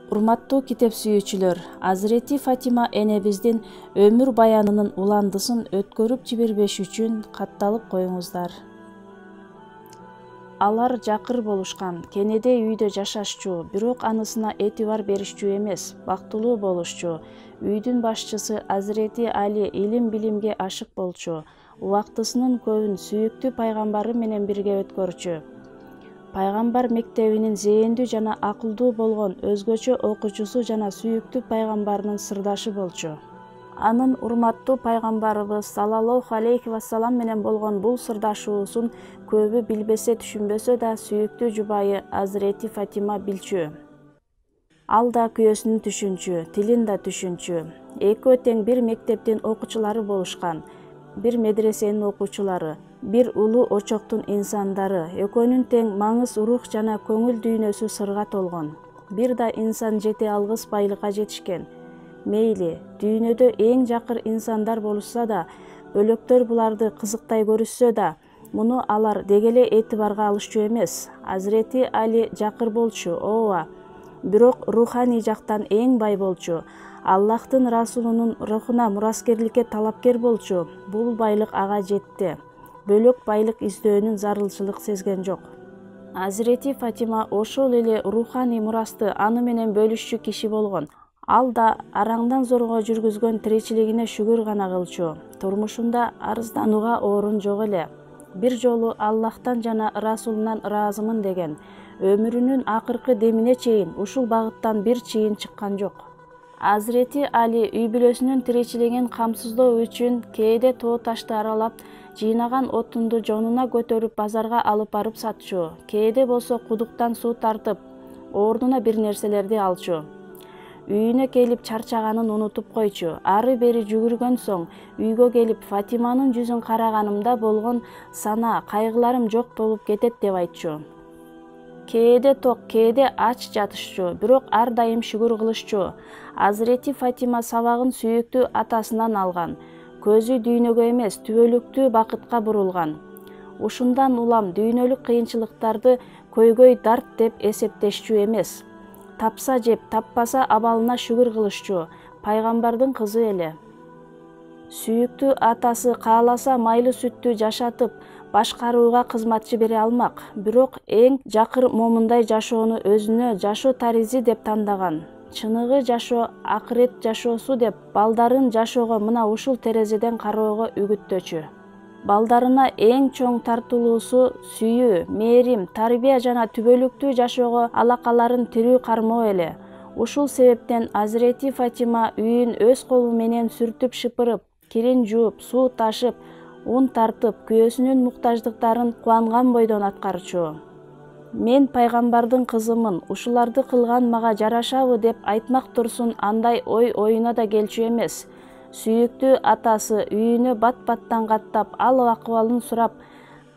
Урматтуу китеп сүйүүчүлөр, Азирети Фатима энебиздин өмүр баянынын уландысын өткөрүп жибербеш үчүн катталып коюңуздар. Алар жакыр болушкан, кенеде үйдө жашашчу, бирок анысына этибар беришчү эмес, бактылуу болушчу. Үйдүн башчысы Азирети Али илим-билимге ашык болчу, убактысынын көбүн сүйүктүү пайгамбары менен бирге өткөрчү. Пайгамбар мектебинин зээндүү жана акылдуу болгон өзгөчө окуучусу жана сүйүктүү пайгамбарынын сырдашы болчу. Анын урматтуу пайгамбарыбыз саллаллаху алейхи вассалам менен болгон бул сырдашуусун көбү билбесе түшүнбөсө да сүйүктүү жубайы Азирети Фатима билчү. Ал да күйөөсүн түшүнчү, тилин да түшүнчү. Экөө тең бир мектептин окуучулары болушкан, бир медресенин окуучулары, бир улуу очоктун инсандары, экөөнүн тең маңыз рух жана көңүл дүйнөсү сырга толгон. Бир да инсан жете алгыс байлыкка жетишкен. Мейли, дүйнөдө эң жакыр инсандар болушса да, бөлөктөр буларды кызыктай көрүшсө да, муну алар дегеле этибарга алышчу эмес. Азирети Али жакыр болчу, ооба, бирок руханий жактан эң бай болчу. Аллахтын расулунун рухуна мураскерликке талапкер болчу. Бул байлык ага жетти. Бөлөк байлык издөөнүн зарылчылык сезген жок. Азирети Фатима ошол эле руханий мурасты аны менен бөлүшчү киши болгон. Ал да араңдан зорго жүргүзгөн тиричилигине шүгүр гана кылчу. Турмушунда арызданууга орун жок эле. Бир жолу Аллахтан жана расулунан ыраазымын деген. Өмүрүнүн акыркы демине чейин ушул багыттан бир чыйын чыккан жок. Азирети Али үй бүлөсүнүн тиричилигин камсыздоо үчүн кээде тоо ташты аралап, жыйнаган отунду жонуна көтөрүп базарга алып барып сатчу. Кээде болсо кудуктан суу тартып, ордуна бир нерселерди алчу. Үйүнө келип чарчаганын унутуп койчу. Ары бери жүгүргөн соң үйгө келип Фатиманын жүзүн караганымда болгон сана, кайгыларым жок болуп кетет деп айтчу. Кээде ток, кээде ач жатышчу, бирок ар дайым шүгүр кылышчу. Азирети Фатима сабагын сүйүктүү атасынан алган. Көзү дүйнөгө эмес, түбөлүктүү бакытка бурулган. Ушундан улам дүйнөлүк кыйынчылыктарды көйгөй дарт деп эсептешчү эмес. Тапса жеп, таппаса абалына шүгүр кылышчу. Пайгамбардын кызы эле. Сүйүктүү атасы кааласа майлы сүттү жашатып, башкарууга кызматчы бере алмак. Бирок эң жакыр момундай жашоону өзүнө жашоо таризи деп тандаган. Чыныгы жашоо акырет жашоосу деп балдарын жашоого мына ушул терезеден кароого үгүттөчү. Балдарына эң чоң тартылуусу сүйүү, мээрим, тарбия жана түбөлүктүү жашоого алакаларын тирүү кармоо эле. Ушул себептен Азирети Фатима үйүн өз колу менен сүртүп шыпырып, кирин жууп, суу ташып, ун тартып, күйөөсүнүн муктаждыктарын кубанган бойдон аткарчу. Мен пайгамбардын кызымын, ушуларды кылган мага жарашабы деп айтмак турсун андай ой оюна да келчү эмес. Сүйүктүү атасы үйүнө бат-баттан каттап, ал-акыбалын сурап,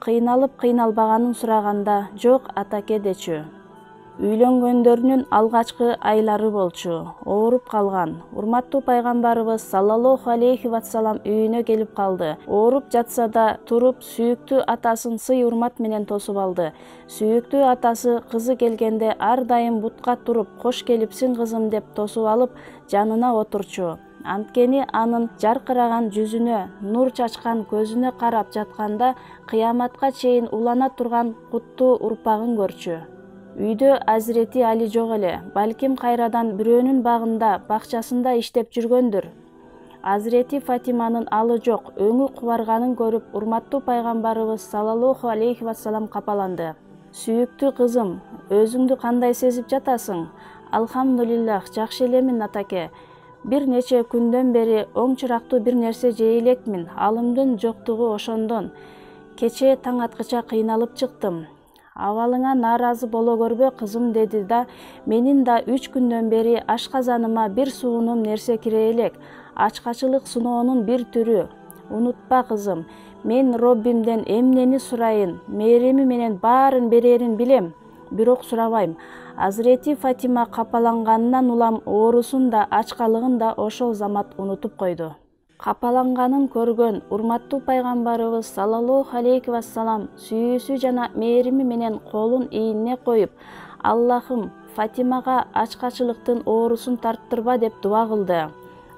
кыйналып кыйналбаганын сураганда, жок атаке дечү. Үйлөнгөндөрүнүн алгачкы айлары болчу, ооруп калган. Урматтуу пайгамбарыбыз саллаллаху алейхи вассалам үйүнө келип калды. Ооруп жатса да туруп, сүйүктүү атасын сый урмат менен тосуп алды. Сүйүктүү атасы кызы келгенде ар дайым бутка туруп, кош келипсиң кызым деп тосуп алып, жанына отурчу. Анткени анын жаркыраган жүзүнө, нур чачкан көзүнө карап жатканда кыяматка чейин улана турган куттуу урпагын көрчү. Үйдө Азирети Али жок эле, балким кайрадан бирөөнүн багында, бакчасында иштеп жүргөндүр. Азирети Фатиманын алы жок, өңү кубарганын көрүп, урматтуу пайгамбарыбыз саллаллаху алейхи вассалам капаланды. Сүйүктүү кызым, өзүңдү кандай сезип жатасың? Алхамдулиллах, жакшы элемин атаке. Бир нече күндөн бери оң чырактуу бир нерсе жей элекмин, алымдын жоктугу ошондон. Кечээ таң аткыча кыйналып чыктым. Абалыңа нааразы боло көрбө кызым деди да, менин да 3 күндөн бери ашказаныма бир суунум нерсе кире элек. Ачкачылык сыноонун бир түрү. Унутпа кызым, мен Роббимден эмнени сурайын, мээрими менен баарын берерин билем, бирок сурабайм. Азирети Фатима капаланганынан улам оорусун да, ачкалыгын да ошол замат унутуп койду. Капаланганын көргөн урматтуу пайгамбарыбыз саллаллаху алейхи вассалам сүйүүсү жана мээрими менен колун ийине коюп, Аллахым, Фатимага ачкачылыктын оорусун тарттырба деп дуа кылды.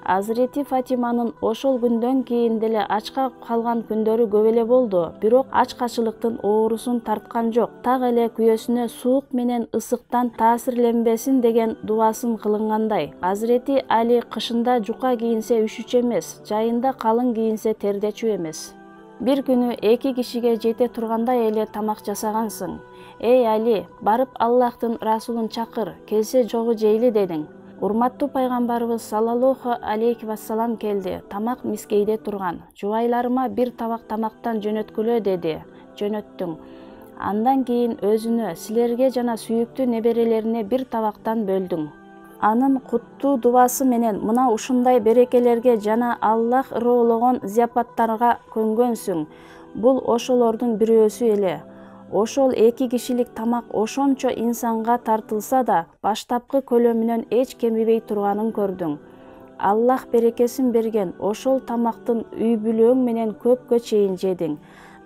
Азирети Фатиманын ошол күндөн кийин деле ачка калган күндөрү көп эле болду, бирок ачкачылыктын оорусун тарткан жок. Так эле күйөөсүнө суук менен ысыктан таасирленбесин деген дубасын кылынгандай. Азирети Али кышында жука кийинсе үшүчү эмес, жайында калың кийинсе тердечү эмес. Бир күнү 2 кишиге жете тургандай эле тамак жасагансың. Эй Али, барып Аллахтын расулун чакыр, келсе жогу жейли дедиң. Урматтуу пайгамбарыбыз саллаллаху алейхи вассалам келди. Тамак мискейде турган. Жубайларыма бир табак тамактан жөнөткүлө деди. Жөнөттүң. Андан кийин өзүнө, силерге жана сүйүктүү неберелерине бир табактан бөлдүң. Анын куттуу дубасы менен мына ушундай берекелерге жана Аллах ыроологон зияпаттарга көнгөнсүң. Бул ошолордун бирөөсү эле. Ошол 2 кишилик тамак ошончо инсанга тартылса да, баштапкы көлөмүнөн эч кемибей турганын көрдүң. Аллах берекесин берген ошол тамактын үй бүлөң менен көпкө чейин жедиң.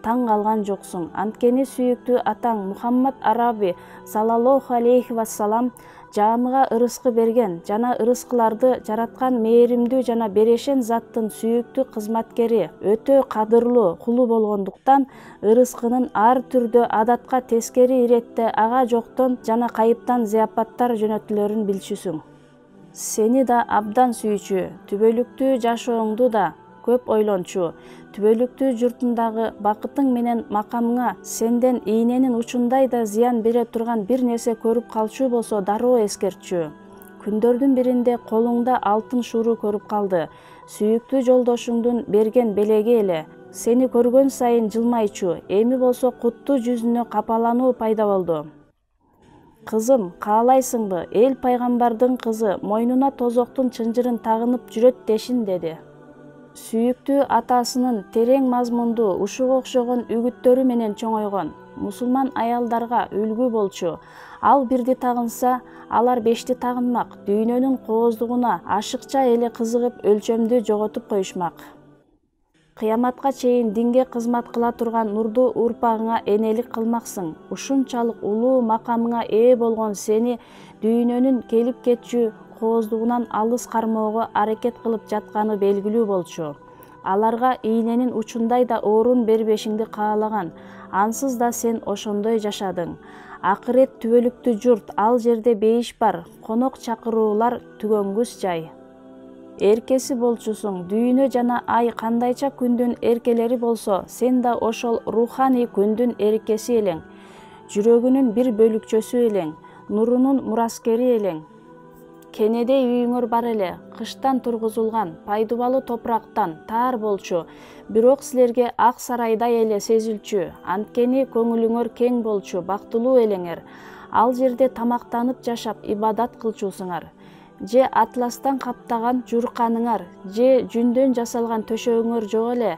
Таң калган жоксуң. Анткени сүйүктүү атаң Мухаммад Араби саллаллаху алейхи вассалам жаамыга ырыскы берген жана ырыскыларды жараткан мээримдүү жана берешен заттын сүйүктүү кызматкери, өтө кадырлуу кулу болгондуктан ырыскынын ар түрдө адатка тескери иретте ага жоктон жана кайыптан зияпаттар жөнөтүлөрүн билчүсүң. Сени да абдан сүйчү, түбөлүктүү жашооңду да көп ойлончу, түбөлүктүү журтундагы бакытың менен макамыңа сенден ийненин учундай да зыян бере турган бир нерсе көрүп калчу болсо дароо эскертчү. Күндөрдүн биринде колуңда алтын шууру көрүп калды. Сүйүктүү жолдошуңдун берген белеги эле. Сени көргөн сайын жылмайчу, эми болсо куттуу жүзүнө капалануу пайда болду. Кызым, каалайсыңбы, эл пайгамбардын кызы мойнуна тозоктун чынжырын тагынып жүрөт дешин деди. Сүйүктүү атасынын терең мазмундуу ушуга окшогон үгүттөрү менен чоңойгон. Мусулман аялдарга үлгү болчу. Ал бирди тагынса, алар 5ти тагынмак. Дүйнөнүн кооздугуна ашыкча эле кызыгып өлчөмдү жоготуп коюшмак. Кыяматка чейин динге кызмат кыла турган нурдуу урпагыңа энелик кылмаксың. Ушунчалык улуу макамыңа ээ болгон сени дүйнөнүн келип кетчү кооздугунан алыс кармоого аракет кылып жатканы белгилүү болчу. Аларга ийненин учундай да орун бербешиңди каалаган. Ансыз да сен ошондой жашадың. Акырет түбөлүктүү журт, ал жерде бейиш бар, конок чакыруулар түгөнгүс жай. Эркеси болчусуң, дүйнө жана ай кандайча күндүн эркелери болсо, сен да ошол руханий күндүн эркеси элең. Жүрөгүнүн бир бөлүкчөсү элең, нурунун мураскери элең. Кенедей үйүңөр бар эле, кыштан тургузулган, пайдубалы топурактан, таар болчу, бирок силерге ак сарайдай эле сезилчү. Анткени көңүлүңөр кең болчу, бактылуу элеңер. Ал жерде тамактанып жашап, ибадат кылчусуңар. Же атластан каптаган журканыңар, же жүндөн жасалган төшөгүңөр жок эле.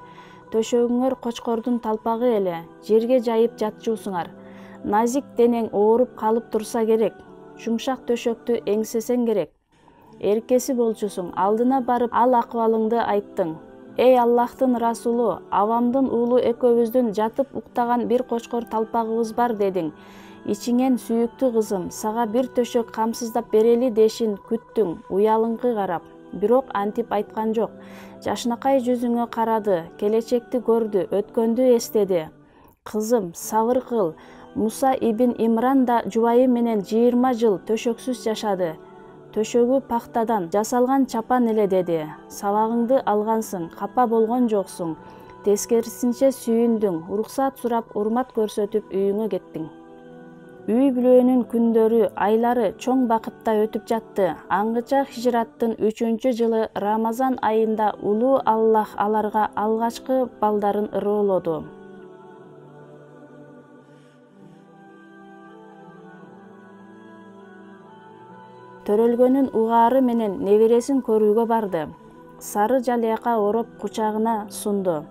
Төшөгүңөр кочкордун талпагы эле, жерге жайып жатчусуңар. Назик денең ооруп калып турса керек. Жумшак төшөктү эңсесең керек. Эркеси болчусуң, алдына барып ал акыбалыңды айттың. Эй Аллахтын расулу, авамдын уулу экөөбүздүн жатып уктаган бир кочкор талпагыбыз бар дедиң. Ичиңен сүйүктүү кызым, сага бир төшөк камсыздап берели дешин күттүң, уялыңкы карап. Бирок антип айткан жок. Жашынакай жүзүңө карады, келечекти көрдү, өткөндү эстеди. Кызым, сабыр кыл. Муса ибн Имран да жубайы менен 20 жыл төшөксүз жашады. Төшөгү пахтадан жасалган чапан эле деди. Сабагыңды алгансың, капа болгон жоксуң. Тескерисинче сүйүндүң, уруксат сурап, урмат көрсөтүп үйүңө кеттиң. Үй бүлөнүн күндөрү, айлары чоң бакытта өтүп жатты. Аңгыча хижраттын 3-жылы Рамазан айында улуу Аллах аларга алгачкы балдарын ыроолоду. Төрөлгөнүн угаары менен небересин көрүүгө барды. Сары жалыяка ороп кучагына сунду.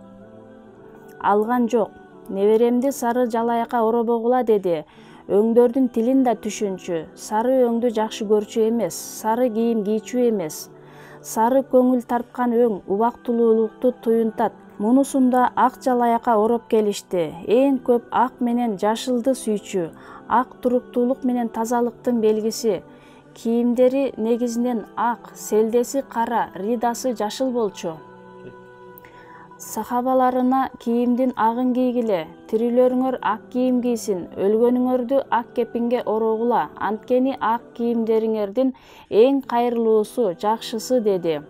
Алган жок. Неберемди сары жалаяка оробогула деди. Өңдөрдүн тилин да түшүнчү. Сары өңдү жакшы көрчү эмес, сары кийим кийчү эмес. Сары көңүл тарткан өң убактылуулукту туюнтат. Мунусунда ак жалаякка ороп келишти. Эң көп ак менен жашылды сүйчү, ак туруктуулук менен тазалыктын белгиси. Кийимдери негизинен ак, селдеси кара, ридасы жашыл болчу. Сахабаларына кийимдин агын кийгиле, тирилөрүңөр ак кийим кийсин, өлгөнүңөрдү ак кепинге орогула, анткени ак кийимдериңердин эң кайырлуусу, жакшысы деди.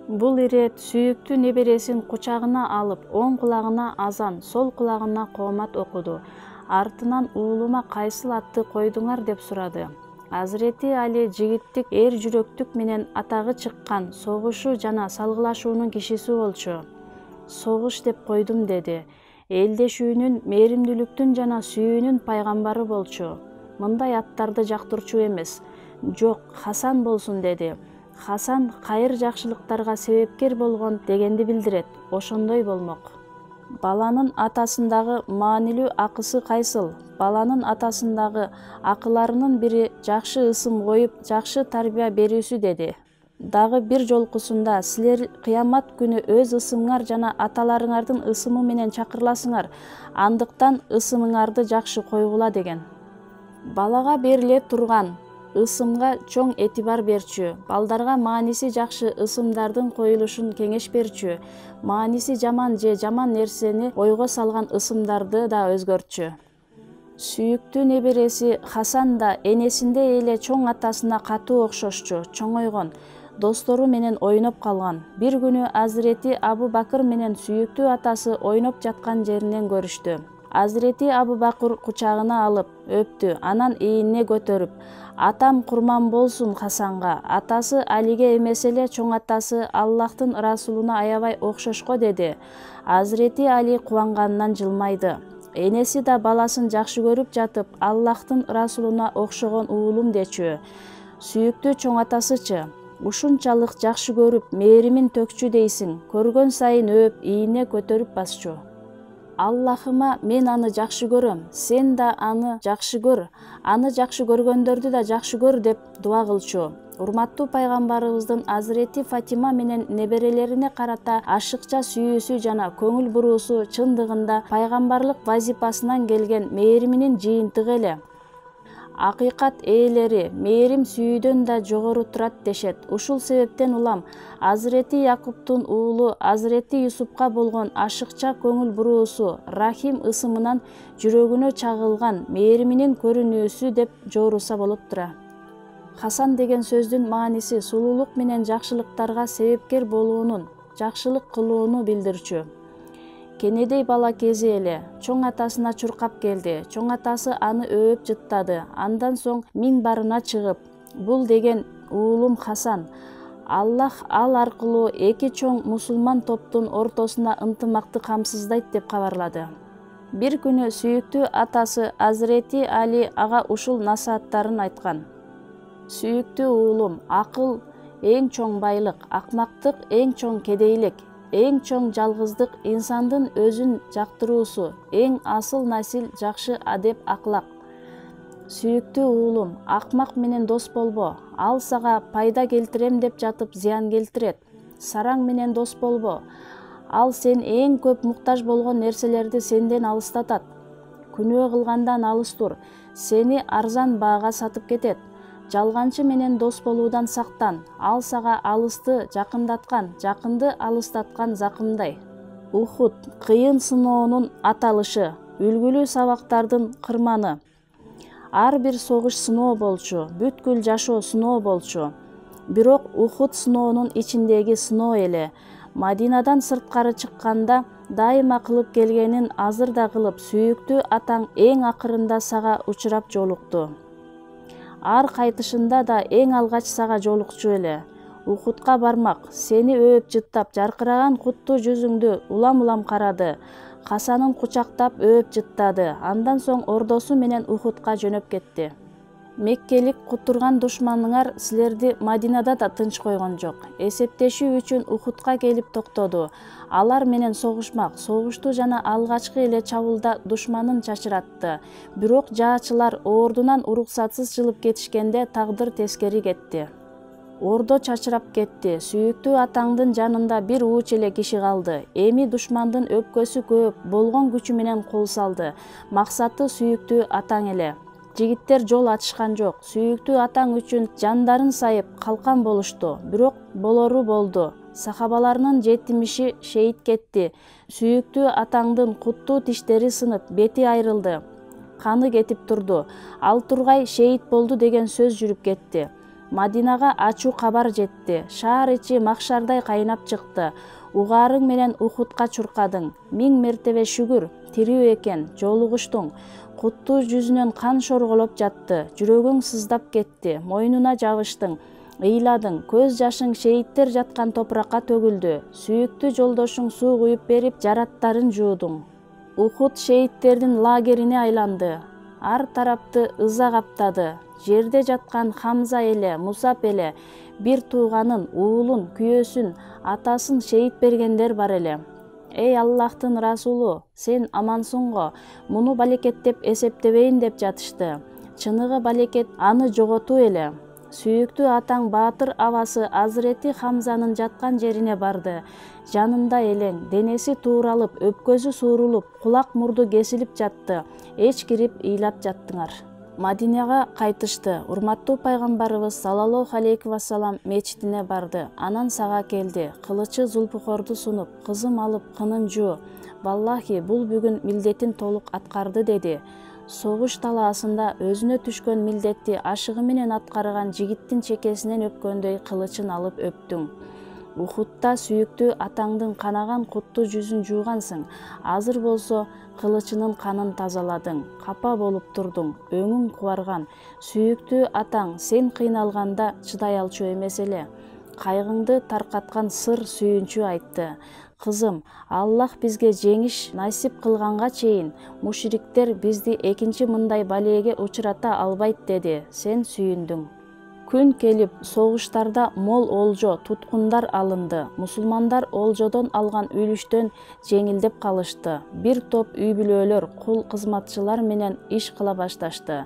Бул ирет сүйүктүү небересин кучагына алып, оң кулагына азан, сол кулагына коомат окуду. Артынан уулума кайсыл атты койдуңар деп сурады. Азирети Али жигиттик эр жүрөктүк менен атагы чыккан, согушу жана салгылашуунун кишиси болчу. Согуш деп койдум деди. Элдешүүнүн, мээримдүүлүктүн жана сүйүүнүн пайгамбары болчу. Мындай аттарды жактырчу эмес. Жок, Хасан болсун деди. Хасан кайыр жакшылыктарга себепкер болгон дегенди билдирет. Ошондой болмок. Баланын атасындагы маанилүү акысы кайсыл? Баланын атасындагы акыларынын бири жакшы ысым коюп, жакшы тарбия берүүсү деди. Дагы бир жолкусунда силер кыямат күнү өз ысымыңар жана аталарыңардын ысымы менен чакырыласыңар, андыктан ысымыңарды жакшы койгула деген. Балага бериле турган ысымга чоң этибар берчү, балдарга мааниси жакшы ысымдардын коюлушун кеңеш берчү, мааниси жаман же жаман нерсени ойго салган ысымдарды да өзгөртчү. Сүйүктүү небереси Хасан да энесинде эле чоң атасына катуу окшошчу, чоңойгон, достору менен ойноп калган. Бир күнү Азирети Абу Бакыр менен сүйүктүү атасы ойноп жаткан жеринен көрүштү. Азирети Абу Бакыр кучагына алып, өптү, анан ийине көтөрүп: "Атам курман болсун Хасанга, атасы Алиге эмес эле чоң атасы Аллахтын Расулуна аябай окшошко" деди. Азирети Али кубанганынан жылмайды. Энеси да баласын жакшы көрүп жатып, Аллахтын Расулуна окшогон уулум дечү. Сүйүктүү чоң атасычы: "Ушунчалык жакшы көрүп, мээримин төкчү дейсиң, көргөн сайын өп, ийине көтөрүп басчу. Аллахыма, мен аны жакшы көрөм, сен да аны жакшы көр, аны жакшы көргөндөрдү да жакшы көр" деп дуа кылчу. Урматтуу пайгамбарыбыздын Азирети Фатима менен неберелерине карата ашыкча сүйүүсү жана көңүл буруусу чындыгында пайгамбарлык вазипасынан келген мээриминин жыйынтыгы эле. Акыйкат ээлери мээрим сүйүүдөн да жогору турат дешет. Ушул себептен улам Азирети Якубтун уулу Азирети Юсупка болгон ашыкча көңүл буруусу Рахим ысымынан жүрөгүнө чагылган мээриминин көрүнүүсү деп жооруса болуп тура. Хасан деген сөздүн мааниси сулуулук менен жакшылыктарга себепкер болуунун, жакшылык кылууну билдирчү. Кенедей бала кези эле чоң атасына чуркап келди. Чоң атасы аны өөп жыттады. Андан соң минбарына чыгып: "Бул деген уулум Хасан. Аллах ал аркылуу эки чоң мусулман топтун ортосуна ынтымакты камсыздайт" деп кабарлады. Бир күнү сүйүктүү атасы Азирети Али ага ушул насааттарын айткан: "Сүйүктүү уулум, акыл эң чоң байлык, акмактык эң чоң кедейлик, эң чоң жалгыздык инсандын өзүн жактыруусу, эң асыл насил жакшы адеп аклак. Сүйүктүү уулум, акмак менен дос болбо, ал сага пайда келтирем деп жатып зыян келтирет. Сараң менен дос болбо, ал сен эң көп муктаж болгон нерселерди сенден алыстатат. Күнөө кылгандан алыс тур, сени арзан баага сатып кетет. Жалганчы менен дос болуудан сактан, ал сага алысты жакындаткан, жакынды алыстаткан закымдай. Ухуд кыйын сыноонун аталышы, үлгүлүү сабактардын кырманы. Ар бир согуш сыноо болчу, бүткүл жашоо сыноо болчу. Бирок Ухуд сыноонун ичиндеги сыноо эле. Мадинадан сырткары чыкканда дайыма кылып келгенин азыр да кылып, сүйүктүү атаң эң акырында сага учурап жолукту. Ар кайтышында да эң алгач сага жолукчу эле. Ухудка бармак, сени өөп жыттап, жаркыраган куттуу жүзүңдү улам-улам карады. Хасанын кучактап өөп жыттады. Андан соң ордосу менен Ухудка жөнөп кетти. Меккелик кутурган душманыңар силерди Мадинада да тынч койгон жок. Эсептешүү үчүн Ухудка келип токтоду. Алар менен согушмак, согушту жана алгачкы эле чабуулда душманын чачыратты. Бирок жаачылар ордунан уруксатсыз жылып кетишкенде тагдыр тескери кетти. Ордо чачырап кетти. Сүйүктүү атаңдын жанында бир ууч эле киши калды. Эми душмандын өпкөсү көп, болгон күчү менен кол салды. Максаты сүйүктүү атаң эле. Жигиттер жол ачышкан жок. Сүйүктүү атаң үчүн жандарын сайып калкан болушту. Бирок болору болду. Сахабаларынын 70-и шейит кетти. Сүйүктүү атаңдын куттуу тиштери сынып, бети айрылды. Каны кетип турду. Ал тургай шейит болду деген сөз жүрүп кетти. Мадинага ачуу кабар жетти. Шаар ичи макшардай кайнап чыкты. Угаарың менен Ухудка чуркадың. 1000 мертебе шүгүр, тирүү экен, жолугуштуң. Куттуу жүзүнөн кан шорголоп жатты. Жүрөгүң сыздап кетти. Мойнуна жабыштың. Ыйладың. Көз жашың шейиттер жаткан топуракка төгүлдү. Сүйүктүү жолдошуң суу куюп берип, жараттарын жуудуң. Ухуд шейиттердин лагерине айланды. Ар тарапты ыза каптады. Жерде жаткан Хамза эле, Мусап эле, бир тууганын, уулун, күйөөсүн, атасын шейит бергендер бар эле. Эй Аллахтын расулу, сен амансың го, муну балекет деп эсептебейин деп жатышты. Чыныгы балекет аны жоготуу эле. Сүйүктүү атаң баатыр абасы Азырети Хамзанын жаткан жерине барды. Жанында элең, денеси тууралып, өпкөсү суурулуп, кулак мурду кесилип жатты. Эч кирип ыйлап жаттыңар. Мадинага кайтышты. Урматтуу пайгамбарыбыз саллаллаху алейхи вассалам мечитине барды. Анан сага келди. Кылычы Зулпухорду сунуп, кызым алып кынын жуу. Валлахи, бул бүгүн милдетин толук аткарды деди. Согуш талаасында өзүнө түшкөн милдетти ашыгы менен аткарган жигиттин чекесинен өпкөндөй кылычын алып өптүң. Ухудта сүйүктүү атаңдын канаган куттуу жүзүн жуугансың. Азыр болсо кылычынын канын тазаладың. Капа болуп турдуң, өңүң кубарган. Сүйүктүү атаң сен кыйналганда чыдай алчу эмес эле. Кайгыңды таркаткан сыр сүйүнчү айтты. Кызым, Аллах бизге жеңиш насип кылганга чейин мушриктер бизди экинчи мындай балеге учурата албайт деди. Сен сүйүндүң. Күн келип, согуштарда мол олжо, туткундар алынды. Мусулмандар олжодон алган үлүштөн жеңилдеп калышты. Бир топ үй бүлөлөр, кул кызматчылар менен иш кыла башташты.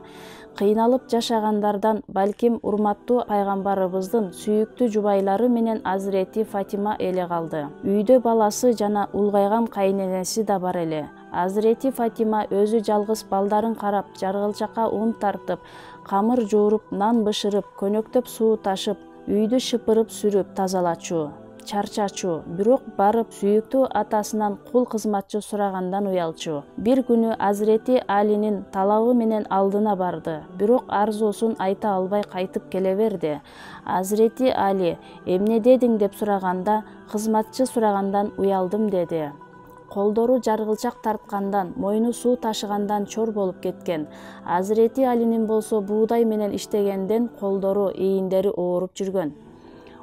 Кыйналып жашагандардан балким урматтуу пайгамбарыбыздын сүйүктүү жубайлары менен Азирети Фатима эле калды. Үйдө баласы жана улгайган кайненеси да бар эле. Азирети Фатима өзү жалгыз балдарын карап, жаргылчакка un тартып, камыр жууруп, нан бышырып, көнөктөп суу ташып, үйдү шыпырып сүрүп тазалачу, чарчачу. Бирок барып сүйүктүү атасынан кул кызматчы сурагандан уялчу. Бир күнү Азирети Алинин талабы менен алдына барды. Бирок арзуусун айта албай кайтып келе берди. Азирети Али, эмне дедиң деп сураганда, кызматчы сурагандан уялдым деди. Колдору жаргылчак тарткандан, мойну суу ташыгандан чор болуп кеткен. Азирети Алинин болсо буудай менен иштегенден колдору, ийиндери ооруп жүргөн.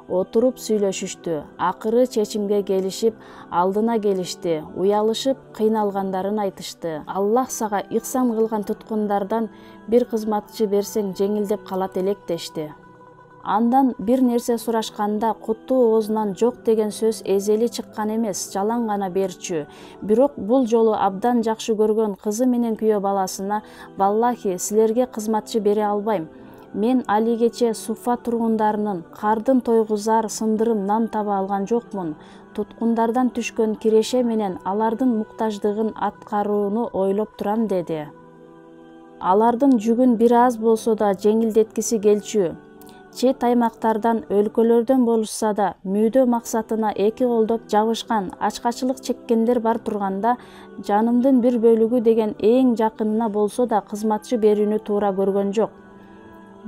Отуруп сүйлөшүштү. Акыры чечимге келишип, алдына келишти. Уялышып, кыйналгандарын айтышты. Аллах сага ыксан кылган туткундардан бир кызматчы берсең жеңилдеп калат элек дешти. Андан бир нерсе сурашканда куттуу оозунан жок деген сөз эзели чыккан эмес, жалаң гана берчү. Бирок бул жолу абдан жакшы көргөн кызы менен күйөө баласына «Валлахи, силерге кызматчы бере албайм. Мен алигече Суфа тургундарынын кардын тойгузар сындырым нан таба алган жокмун. Туткундардан түшкөн киреше менен алардын муктаждыгын аткарууну ойлоп турам» деди. Алардын жүгүн бир аз болсо да жеңилдеткиси келчү. Чет аймактардан, өлкөлөрдөн болушса да, мүйдө максатына эки колдоп жабышкан, ачкачылык чеккендер бар турганда, жанымдын бир бөлүгү деген эң жакынына болсо да кызматчы берүүнү туура көргөн жок.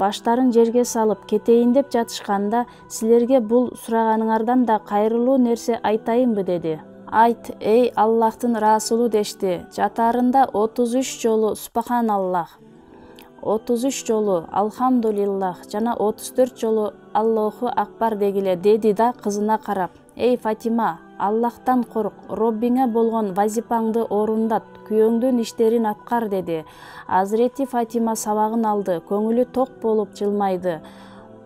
Баштарын жерге салып кетейин деп жатышканда, силерге бул сураганыңардан да кайрылуу нерсе айтайынбы деди. Айт, эй Аллахтын расулу дешти. Жатарында 33 жолу Субханаллах, 33 жолу Алхамдулиллах жана 34 жолу Аллаху Акбар дегиле деди да кызына карап. Эй Фатима, Аллахтан корк, Роббиңе болгон вазипаңды орундат, күйөөңдүн иштерин аткар деди. Азирети Фатима сабагын алды, көңүлү ток болуп жылмайды.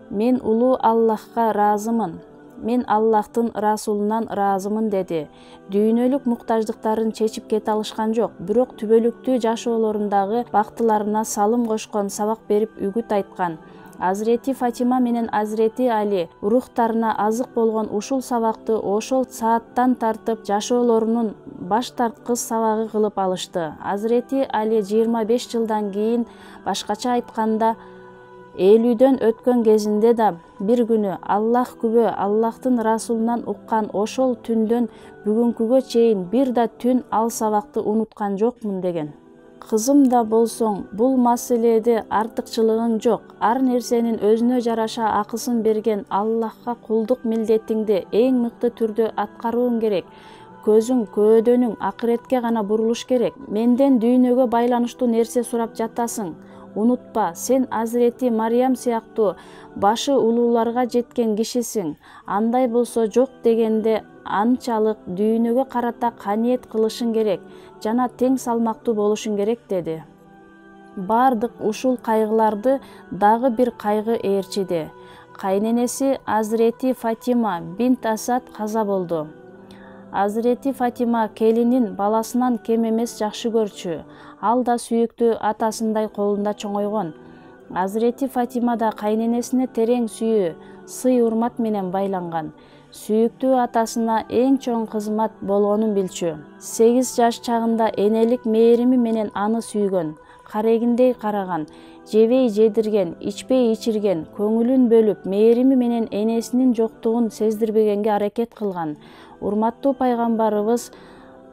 Мен улуу Аллахка ыраазымын. Мен Аллахтын расулунан ыраазымын деди. Дүйнөлүк муктаждыктарын чечип кете алышкан жок, бирок түбөлүктүү жашоолорундагы бактыларына салым кошкон, сабак берип үгүт айткан. Азирети Фатима менен Азирети Али рухтарына азык болгон ушул сабакты ошол сааттан тартып жашоолорунун баш тарткыс сабагы кылып алышты. Азирети Али 25 жылдан кийин, башкача айтканда 50дөн өткөн кезинде да бир күнү Аллах күбө, Аллахтын Расулунан уккан ошол түндөн бүгүнкүгө чейин бир да түн ал сабакты унуткан жокмун деген. Кызым да болсоң, бул маселеде артыкчылыгың жок. Ар нерсенин өзүнө жараша акысын берген Аллахка кулдук милдетиңди эң мыкты түрдө аткарууң керек. Көзүң, көөдөнүң акыретке гана бурулуш керек. Менден дүйнөгө байланыштуу нерсе сурап жатасың. Унутпа, сен Азирети Мариям сыяктуу башы улууларга жеткен кишисиң. Андай болсо жок дегенде анчалык дүйнөгө карата каниет кылышың керек жана тең салмактуу болушуң керек деди. Бардык ушул кайгыларды дагы бир кайгы ээрчиди. Кайненеси Азирети Фатима бинт Асад каза болду. Азирети Фатима келинин баласынан кем эмес жакшы көрчү. Ал да сүйүктүү атасындай колунда чоңойгон. Азирети Фатима да кайненесине терең сүйүү, сый-урмат менен байланган. Сүйүктүү атасына эң чоң кызмат болгонун билчү. 8 жаш чагында энелик мээрими менен аны сүйгөн, карегиндей караган, жебей жедирген, ичпей ичирген, көңүлүн бөлүп, мээрими менен энесинин жоктугун сездирбегенге аракет кылган. Урматтуу пайгамбарыбыз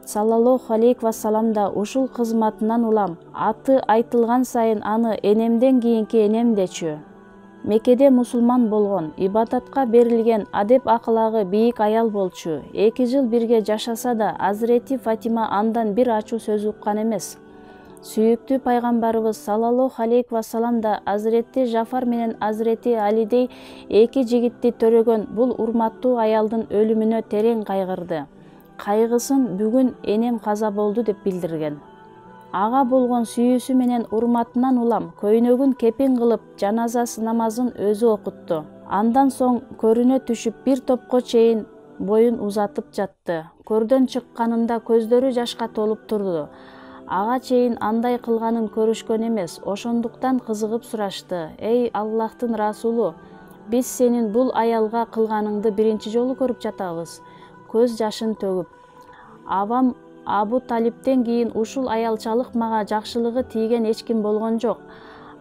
саллаллаху алейхи вассалам да ушул кызматынан улам аты айтылган сайын аны энемден кийинки энем дечү. Мекеде мусулман болгон, ибадатка берилген, адеп акылагы бийик аял болчу. 2 жыл бирге жашаса да Азирети Фатима андан бир ачуу сөз уккан эмес. Сүйүктүү пайгамбарыбыз саллаллаху алейхи вассалам да Азирети Жафар менен Азирети Алидей 2 жигитти төрөгөн бул урматтуу аялдын өлүмүнө терең кайгырды. Кайгысын бүгүн энем каза болду деп билдирген. Ага болгон сүйүүсү менен урматынан улам көйнөгүн кепин кылып жаназа намазын өзү окутту. Андан соң көрүнө түшүп бир топко чейин боюн узатып жатты. Көрдөн чыкканында көздөрү жашка толуп турду. Ага чейин андай кылганын көрүшкөн эмес, ошондуктан кызыгып сурашты. Эй Аллахтын Расулу, биз сенин бул аялга кылганыңды биринчи жолу көрүп жатабыз. Көз жашын төгүп, абам Абу Талиптен кийин ушул аялчалык мага жакшылыгы тийген эч ким болгон жок.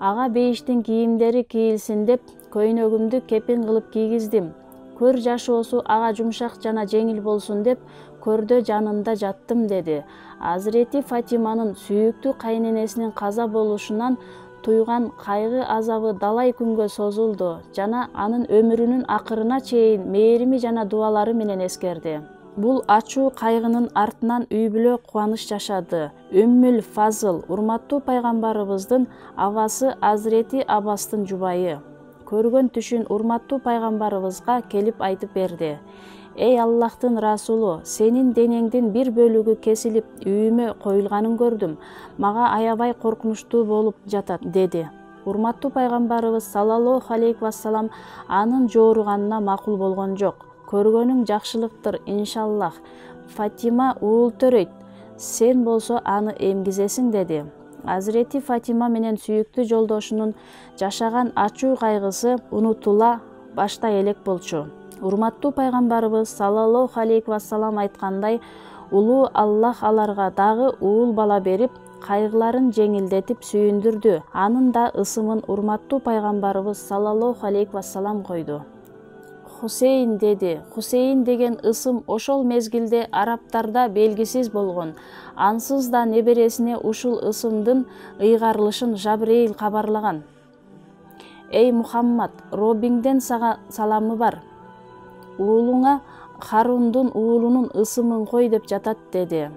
Ага бейиштин кийимдери кийилсин деп көйнөгүмдү кепин кылып кийгиздим. Көр жашоосу ага жумшак жана жеңил болсун деп көрдө жанында жаттым деди. Азирети Фатиманын сүйүктүү кайненесинин каза болушунан туйган кайгы азабы далай күнгө созулду жана анын өмүрүнүн акырына чейин мээрими жана дуалары менен эскерди. Бул ачуу кайгынын артынан үй бүлө кубаныч жашады. Үммүл Фазыл, урматтуу пайгамбарыбыздын абасы Азирети Аббастын жубайы. Көргөн түшүн урматтуу пайгамбарыбызга келип айтып берди. Эй Аллахтын Расулу, сенин денеңдин бир бөлүгү кесилип үйүмө коюлганын көрдүм. Мага аябай коркунучтуу болуп жатат, деди. Урматтуу пайгамбарыбыз саллаллаху алейхи вассалам анын жооруганына макул болгон жок. Көргөнүң жакшылыктыр, иншаллах. Фатима уул төрөйт, сен болсо аны эмгизесиң, деди. Азирети Фатима менен сүйүктүү жолдошунун жашаган ачуу кайгысы унутула баштай элек болчу. Урматтуу пайгамбарыбыз саллаллаху алейхи вассалам айткандай, улуу Аллах аларга дагы уул бала берип, кайгыларын жеңилдетип сүйүндүрдү. Анын да ысымын урматтуу пайгамбарыбыз саллаллаху алейхи вассалам койду. Хусейн деди. Хусейн деген ысым ошол мезгилде арабтарда белгисиз болгон. Ансыз да небересине ушул ысымдын ыйгарылышын Жабрейил кабарлаган. Эй Мухаммад, Роббиңден сага саламы бар. Уулуңа Харундун уулунун ысымын кой деп жатат, деди.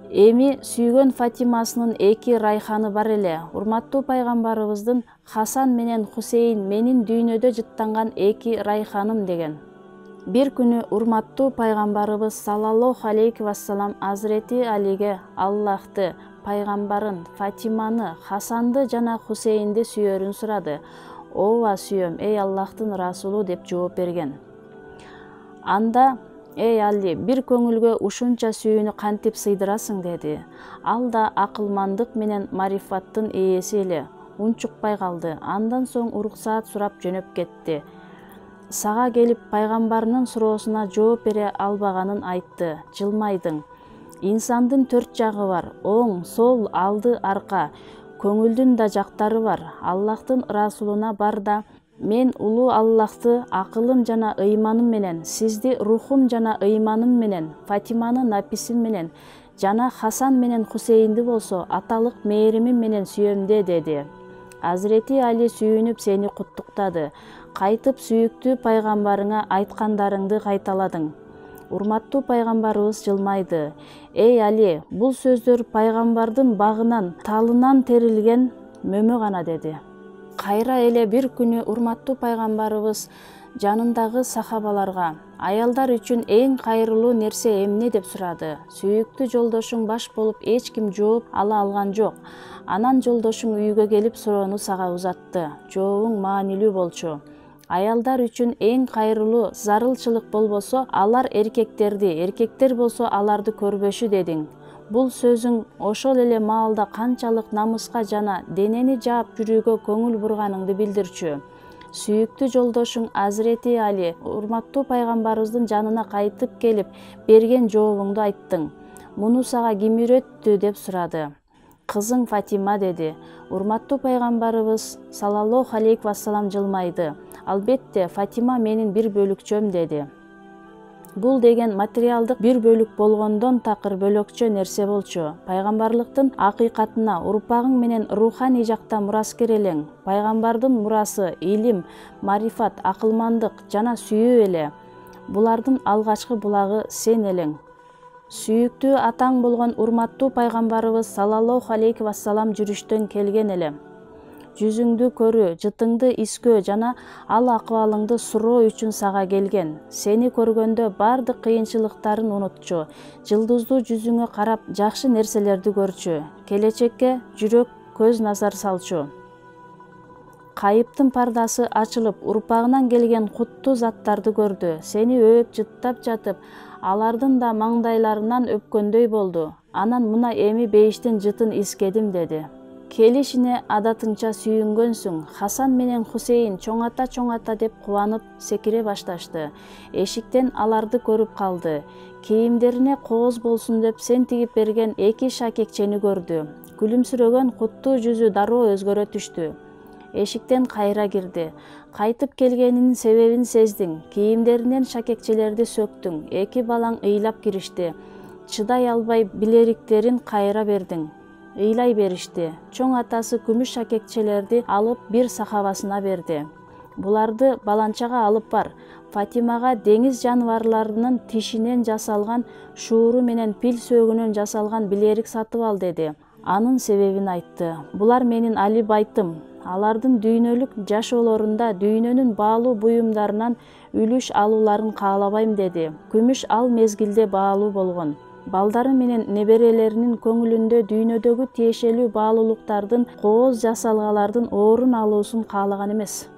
Эми сүйгөн Фатимасынын 2 райханы бар эле. Урматтуу пайгамбарыбыздын Хасан менен Хусейн менин дүйнөдө жыттанган 2 райханым деген. Бир күнү урматтуу пайгамбарыбыз саллаллаху алейхи вассалам Азирети Алиге Аллахты, пайгамбарын, Фатиманы, Хасанды жана Хусейнди сүйөрүн сурады. Ооба сүйөм, эй Аллахтын Расулу, деп жооп берген. Анда эй Али, бир көңүлгө ушунча сүйүүнү кантип сыйдырасың, деди. Ал да акылмандык менен марифаттын ээси эле. унчукпай калды. Андан соң уруксаат сурап жөнөп кетти. Сага келип пайгамбарынын суроосуна жооп бере албаганын айтты. Жылмайдың. Инсандын 4 жагы бар: оң, сол, алды, арка. Көңүлдүн да жактары бар. Аллахтын расулуна бар да: мен улуу Аллахты акылым жана ыйманым менен, сизди рухум жана ыйманым менен, Фатиманы написим менен жана Хасан менен Хусейинди болсо аталык мээримим менен сүйөм деди. Азирети Али сүйүнүп сени куттуктады. Кайтып сүйүктүү пайгамбарыңа айткандарыңды кайталадың. Урматтуу пайгамбарыбыз жылмайды. Эй Али, бул сөздөр пайгамбардын багынан, талынан терилген мөмө гана деди. Кайра эле бир күнү урматтуу пайгамбарыбыз жанындагы сахабаларга: аялдар үчүн эң кайрылуу нерсе эмне деп сурады. Сүйүктүү жолдошуң баш болуп эч ким жооп ала алган жок. Анан жолдошуң үйгө келип суроону сага узатты. Жообуң маанилүү болчу. Аялдар үчүн эң кайрылуу зарылчылык болбосо алар эркектерди, эркектер болсо аларды көрбөшү дедиң. Бул сөзүң ошол эле маалда канчалык намыска жана денени жаап жүрүүгө көңүл бурганыңды билдирчү. Сүйүктүү жолдошуң Азирети Али урматтуу пайгамбарыбыздын жанына кайтып келип берген жообуңду айттың. Муну сага ким үйрөттү деп сурады. Кызың Фатима деди. Урматтуу пайгамбарыбыз саллаллаху алейхи вассалам жылмайды. Албетте, Фатима менин бир бөлүкчөм деди. Бул деген материалдык бир бөлүк болгондон такыр бөлөкчө нерсе болчу. Пайгамбарлыктын акыйкатына урпагың менен руханий жакта мураскер элең. Пайгамбардын мурасы илим, марифат, акылмандык жана сүйүү эле. Булардын алгачкы булагы сен элең. Сүйүктүү атаң болгон урматтуу пайгамбарыбыз саллаллаху алейхи вассалам жүрүштөн келген эле. Жүзүңдү көрүү, жытыңды искөө жана ал акыбалыңды суроо үчүн сага келген. Сени көргөндө бардык кыйынчылыктарын унутчу. Жылдыздуу жүзүңө карап жакшы нерселерди көрчү. Келечекке жүрөк көз назар салчу. Кайыптын пардасы ачылып, урпагынан келген куттуу заттарды көрдү. Сени өөп жыттап жатып, алардын да маңдайларынан өпкөндөй болду. Анан мына эми бейиштин жытын искедим деди. Келишине адатыңча сүйүнгөнсүң. Хасан менен Хусейин чоң ата деп кубанып секире башташты. Эшиктен аларды көрүп калды. Кийимдерине кооз болсун деп сен тигип берген 2 шакекчени көрдү. Күлүмсүрөгөн куттуу жүзү дароо өзгөрө түштү. Эшиктен кайра кирди. Кайтып келгенинин себебин сездиң. Кийимдеринен шакекчелерди сөктүң. 2 балаң ыйлап киришти. Чыдай албай билериктерин кайра бердиң. Ыйлай беришти. Чоң атасы күмүш шакекчелерди алып бир сахабасына берди. Буларды баланчага алып бар. Фатимага деңиз жаныбарларынын тишинен жасалган, шууру менен пил сөөгүнөн жасалган билерик сатып ал деди. Анын себебин айтты. Булар менин Али байтым. Алардын дүйнөлүк жашоолорунда дүйнөнүн баалуу буюмдарынан үлүш алууларын каалабайм деди. Күмүш ал мезгилде баалуу болгон. Балдары менен неберелеринин көңүлүндө дүйнөдөгү тиешелүү баалуулуктардын, кооз жасалгалардын орун алуусун каалаган эмес.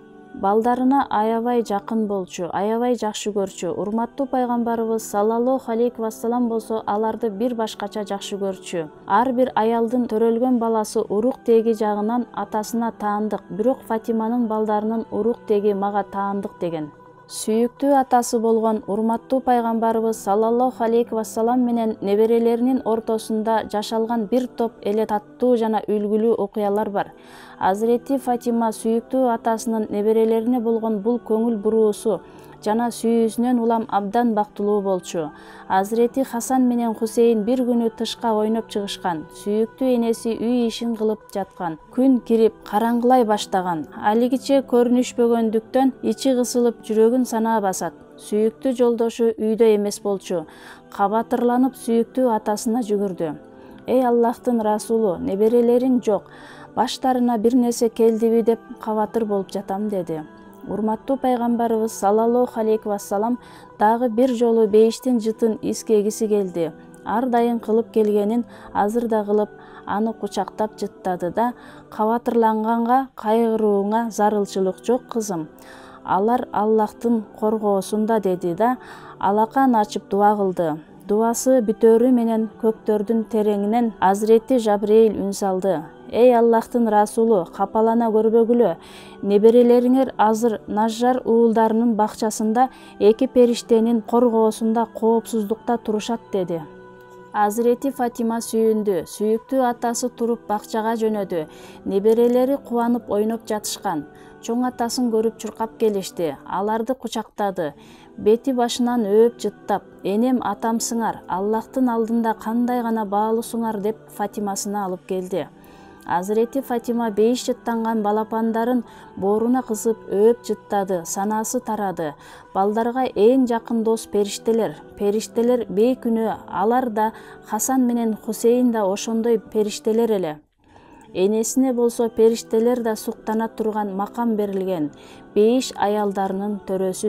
Балдарына аябай жакын болчу, аябай жакшы көрчү. Урматтуу пайгамбарыбыз саллаллаху алейхи вассалам болсо аларды бир башкача жакшы көрчү. Ар бир аялдын төрөлгөн баласы урук теги жагынан атасына таандык, бирок Фатиманын балдарынын урук теги мага таандык деген. Сүйүктүү атасы болгон урматтуу пайгамбарыбыз саллаллаху алейхи вассалам менен неберелеринин ортосунда жашалган бир топ эле таттуу жана үлгүлүү окуялар бар. Азирети Фатима сүйүктүү атасынын неберелерине болгон бул көңүл буруусу жана сүйүүсүнөн улам абдан бактылуу болчу. Азирети Хасан менен Хусейин бир күнү тышка ойноп чыгышкан. Сүйүктүү энеси үй ишин кылып жаткан. Күн кирип караңгылай баштаган. Алигиче көрүнүшпөгөндүктөн ичи кысылып жүрөгүн санаа басат. Сүйүктүү жолдошу үйдө эмес болчу. Кабатырланып сүйүктүү атасына жүгүрдү. Эй Аллахтын расулу, неберелериң жок. Баштарына бир нерсе келдиби деп кабатыр болуп жатам деди. Урматтуу пайгамбарыбыз саллаллаху алейхи вассалам дагы бир жолу бейиштин жытын искегиси келди. Ар дайым кылып келгенин азыр да кылып, аны кучактап жыттады да: кабатырланганга, кайгырууңа зарылчылык жок кызым. Алар Аллахтын коргоосунда деди да алакан ачып дуа кылды. Дуасы бүтөрү менен көктөрдүн тереңинен Азирети Жабрейил үн салды. Эй Аллахтын расулу, капалана көрбөгүлө. Неберелериңер азыр Нажжар уулдарынын бакчасында эки периштенин коргоосунда коопсуздукта турушат деди. Азирети Фатима сүйүндү. Сүйүктүү атасы туруп бакчага жөнөдү. Неберелери кубанып ойноп жатышкан. Чоң атасын көрүп чуркап келишти. Аларды кучактады. Бети башынан өөп жыттап, «Энем атамсыңар, Аллахтын алдында кандай гана баалуусуңар» деп Фатимасына алып келди. Азирети Фатима бейиш жыттанган балапандарын бооруна кысып өөп жыттады, санаасы тарады. Балдарга эң жакын дос периштелер. Периштелер бейкүнөө, алар да Хасан менен Хусейн да ошондой периштелер эле. Энесине болсо периштелер да суктана турган макам берилген. Бейиш аялдарынын төрөсү.